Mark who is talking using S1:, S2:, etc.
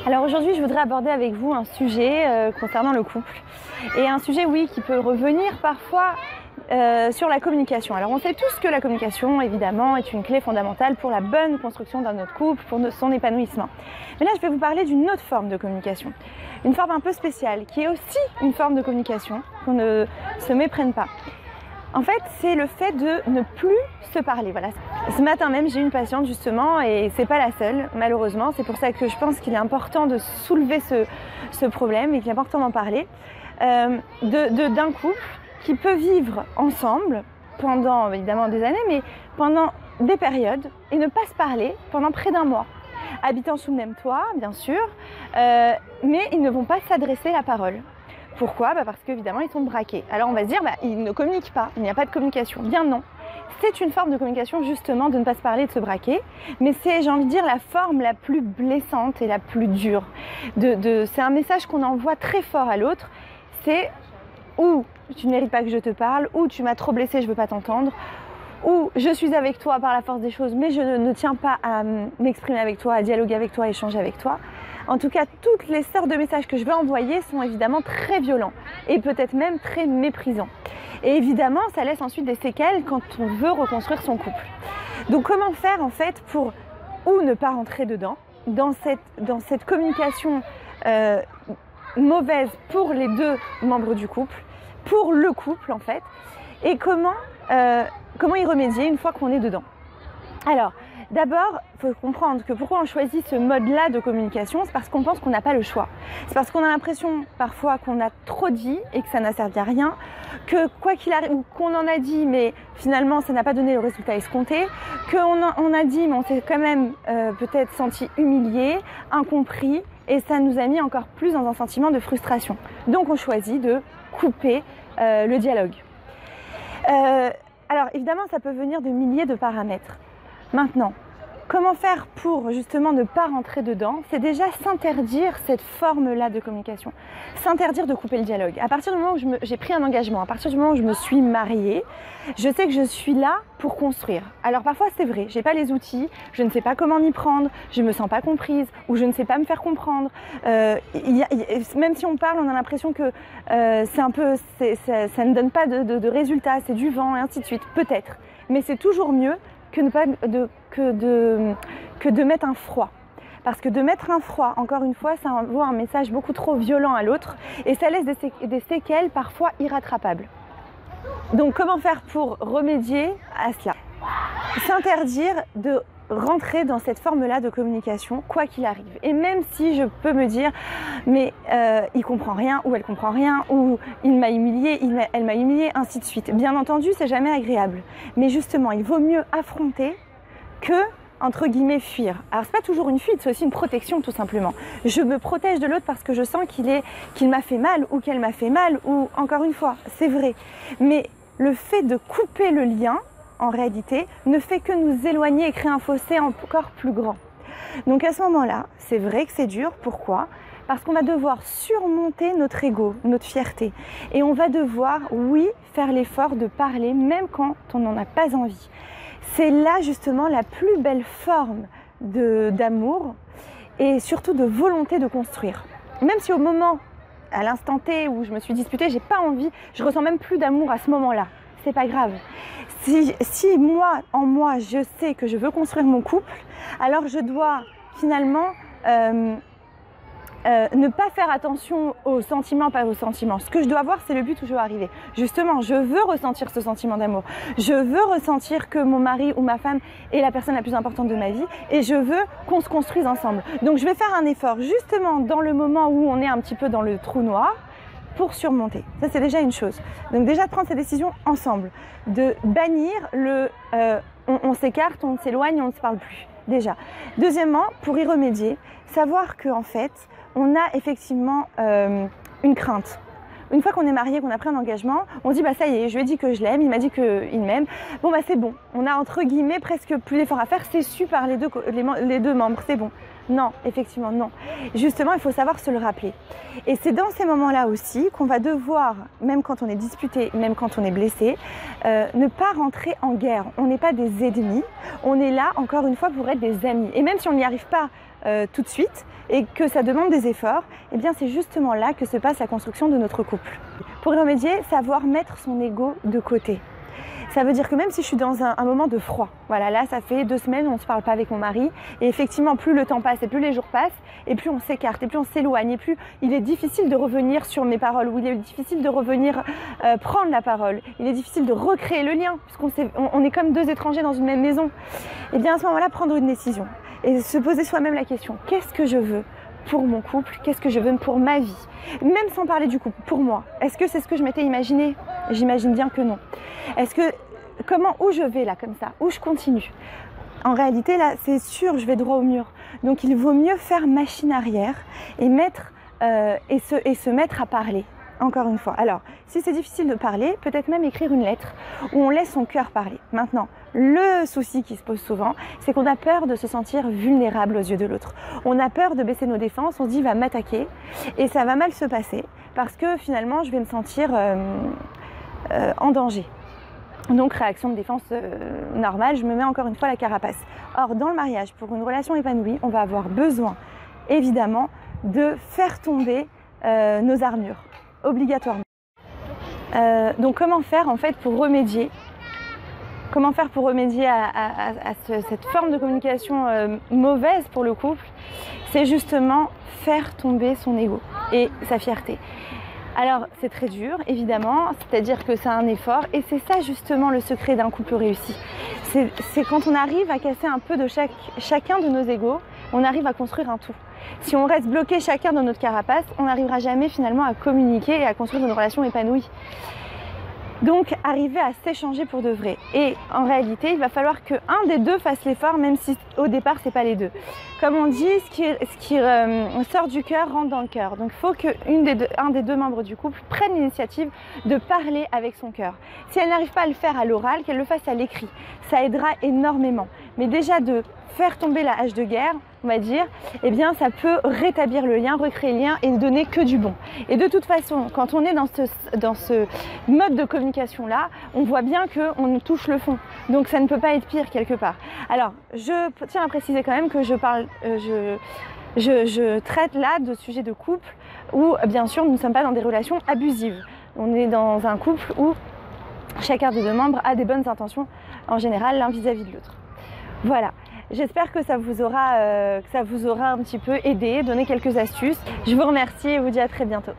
S1: Alors aujourd'hui, je voudrais aborder avec vous un sujet concernant le couple. Et un sujet, oui, qui peut revenir parfois sur la communication. Alors on sait tous que la communication, évidemment, est une clé fondamentale pour la bonne construction d'un autre couple, pour son épanouissement. Mais là, je vais vous parler d'une autre forme de communication. Une forme un peu spéciale, qui est aussi une forme de communication, qu'on ne se méprenne pas. En fait, c'est le fait de ne plus se parler. Voilà. Ce matin même, j'ai une patiente justement, et c'est pas la seule, malheureusement. C'est pour ça que je pense qu'il est important de soulever ce problème et qu'il est important d'en parler. D'un couple qui peut vivre ensemble pendant évidemment des années, mais pendant des périodes, et ne pas se parler pendant près d'un mois. Habitant sous le même toit, bien sûr, mais ils ne vont pas s'adresser la parole. Pourquoi ? Parce qu'évidemment, ils sont braqués. Alors on va se dire, ils ne communiquent pas, il n'y a pas de communication. Bien non. C'est une forme de communication justement de ne pas se parler, de se braquer. Mais c'est, j'ai envie de dire, la forme la plus blessante et la plus dure. C'est un message qu'on envoie très fort à l'autre. C'est ou tu ne mérites pas que je te parle, ou tu m'as trop blessé, je ne veux pas t'entendre, ou je suis avec toi par la force des choses, mais je ne tiens pas à m'exprimer avec toi, à dialoguer avec toi, à échanger avec toi. En tout cas, toutes les sortes de messages que je vais envoyer sont évidemment très violents et peut-être même très méprisants. Et évidemment, ça laisse ensuite des séquelles quand on veut reconstruire son couple. Donc comment faire en fait pour ou ne pas rentrer dedans, dans cette communication mauvaise pour les deux membres du couple, pour le couple en fait, et comment y remédier une fois qu'on est dedans. Alors, d'abord, il faut comprendre que pourquoi on choisit ce mode-là de communication, c'est parce qu'on pense qu'on n'a pas le choix. C'est parce qu'on a l'impression parfois qu'on a trop dit et que ça n'a servi à rien, que quoi qu'il arrive, ou qu'on en a dit mais finalement ça n'a pas donné le résultat escompté, qu'on a dit mais on s'est quand même peut-être senti humilié, incompris, et ça nous a mis encore plus dans un sentiment de frustration. Donc on choisit de couper le dialogue. Alors évidemment ça peut venir de milliers de paramètres. Maintenant, comment faire pour justement ne pas rentrer dedans? C'est déjà s'interdire cette forme-là de communication, s'interdire de couper le dialogue. À partir du moment où j'ai pris un engagement, à partir du moment où je me suis mariée, je sais que je suis là pour construire. Alors parfois c'est vrai, j'ai pas les outils, je ne sais pas comment m'y prendre, je me sens pas comprise ou je ne sais pas me faire comprendre. Même si on parle, on a l'impression que ça ne donne pas de résultats, c'est du vent et ainsi de suite. Peut-être, mais c'est toujours mieux que de mettre un froid. Parce que de mettre un froid, encore une fois, ça envoie un message beaucoup trop violent à l'autre et ça laisse des séquelles parfois irrattrapables. Donc comment faire pour remédier à cela? S'interdire de rentrer dans cette forme-là de communication, quoi qu'il arrive. Et même si je peux me dire, mais il comprend rien, ou elle comprend rien, ou il m'a humilié, elle m'a humilié, ainsi de suite. Bien entendu, c'est jamais agréable. Mais justement, il vaut mieux affronter que, entre guillemets, fuir. Alors c'est pas toujours une fuite, c'est aussi une protection tout simplement. Je me protège de l'autre parce que je sens qu'il m'a fait mal, ou qu'elle m'a fait mal, ou encore une fois, c'est vrai. Mais le fait de couper le lien, en réalité, ne fait que nous éloigner et créer un fossé encore plus grand. Donc à ce moment-là, c'est vrai que c'est dur. Pourquoi ? Parce qu'on va devoir surmonter notre ego, notre fierté. Et on va devoir, oui, faire l'effort de parler, même quand on n'en a pas envie. C'est là justement la plus belle forme d'amour et surtout de volonté de construire. Même si au moment, à l'instant T où je me suis disputée, j'ai pas envie, je ressens même plus d'amour à ce moment-là. C'est pas grave. Si moi, en moi, je sais que je veux construire mon couple, alors je dois finalement ne pas faire attention aux sentiments, pas aux sentiments. Ce que je dois voir, c'est le but où je veux arriver. Justement, je veux ressentir ce sentiment d'amour. Je veux ressentir que mon mari ou ma femme est la personne la plus importante de ma vie et je veux qu'on se construise ensemble. Donc je vais faire un effort justement dans le moment où on est un petit peu dans le trou noir, pour surmonter. Ça, c'est déjà une chose. Donc déjà, de prendre ces décisions ensemble, de bannir on s'écarte, on s'éloigne, on ne se parle plus. Déjà. Deuxièmement, pour y remédier, savoir qu'en fait, on a effectivement une crainte. Une fois qu'on est marié, qu'on a pris un engagement, on dit ça y est, je lui ai dit que je l'aime, il m'a dit qu'il m'aime. Bon c'est bon, on a entre guillemets presque plus d'efforts à faire, c'est su par les deux membres, c'est bon. Non, effectivement non. Justement, il faut savoir se le rappeler. Et c'est dans ces moments-là aussi qu'on va devoir, même quand on est disputé, même quand on est blessé, ne pas rentrer en guerre. On n'est pas des ennemis, on est là encore une fois pour être des amis. Et même si on n'y arrive pas tout de suite et que ça demande des efforts, eh bien c'est justement là que se passe la construction de notre couple. Pour y remédier, savoir mettre son ego de côté. Ça veut dire que même si je suis dans un moment de froid, voilà, là ça fait 2 semaines où on ne se parle pas avec mon mari, et effectivement plus le temps passe et plus les jours passent, et plus on s'écarte, et plus on s'éloigne, et plus il est difficile de revenir sur mes paroles, ou il est difficile de revenir prendre la parole, il est difficile de recréer le lien, puisqu'on est comme 2 étrangers dans une même maison. Et bien à ce moment-là, prendre une décision, et se poser soi-même la question, qu'est-ce que je veux pour mon couple, qu'est-ce que je veux pour ma vie, même sans parler du couple, pour moi. Est-ce que c'est ce que je m'étais imaginé? J'imagine bien que non. Est-ce que, où je vais là comme ça, où je continue? En réalité là, c'est sûr, je vais droit au mur. Donc il vaut mieux faire machine arrière et se mettre à parler. Encore une fois. Alors, si c'est difficile de parler, peut-être même écrire une lettre où on laisse son cœur parler. Maintenant, le souci qui se pose souvent, c'est qu'on a peur de se sentir vulnérable aux yeux de l'autre. On a peur de baisser nos défenses, on se dit il va m'attaquer et ça va mal se passer parce que finalement je vais me sentir en danger. Donc réaction de défense normale, je me mets encore une fois la carapace. Or, dans le mariage, pour une relation épanouie, on va avoir besoin évidemment de faire tomber nos armures. Obligatoirement. Donc comment faire en fait pour remédier à cette forme de communication mauvaise pour le couple? C'est justement faire tomber son ego et sa fierté. Alors c'est très dur évidemment, c'est-à-dire que c'est un effort et c'est ça justement le secret d'un couple réussi. C'est quand on arrive à casser un peu de chacun de nos égos, on arrive à construire un tout. Si on reste bloqué chacun dans notre carapace, on n'arrivera jamais finalement à communiquer et à construire une relation épanouie. Donc arriver à s'échanger pour de vrai. Et en réalité, il va falloir qu'un des deux fasse l'effort, même si au départ c'est pas les deux. Comme on dit, ce qui sort du cœur rentre dans le cœur. Donc il faut qu'un des deux membres du couple prenne l'initiative de parler avec son cœur. Si elle n'arrive pas à le faire à l'oral, qu'elle le fasse à l'écrit. Ça aidera énormément. Mais déjà de faire tomber la hache de guerre, on va dire, eh bien ça peut rétablir le lien, recréer le lien et ne donner que du bon. Et de toute façon, quand on est dans ce mode de communication là, on voit bien qu'on touche le fond. Donc ça ne peut pas être pire quelque part. Alors, je tiens à préciser quand même que je traite là de sujets de couple où bien sûr nous ne sommes pas dans des relations abusives. On est dans un couple où chacun des deux membres a des bonnes intentions en général l'un vis-à-vis de l'autre. Voilà. J'espère que ça vous aura un petit peu aidé, donné quelques astuces. Je vous remercie et vous dis à très bientôt.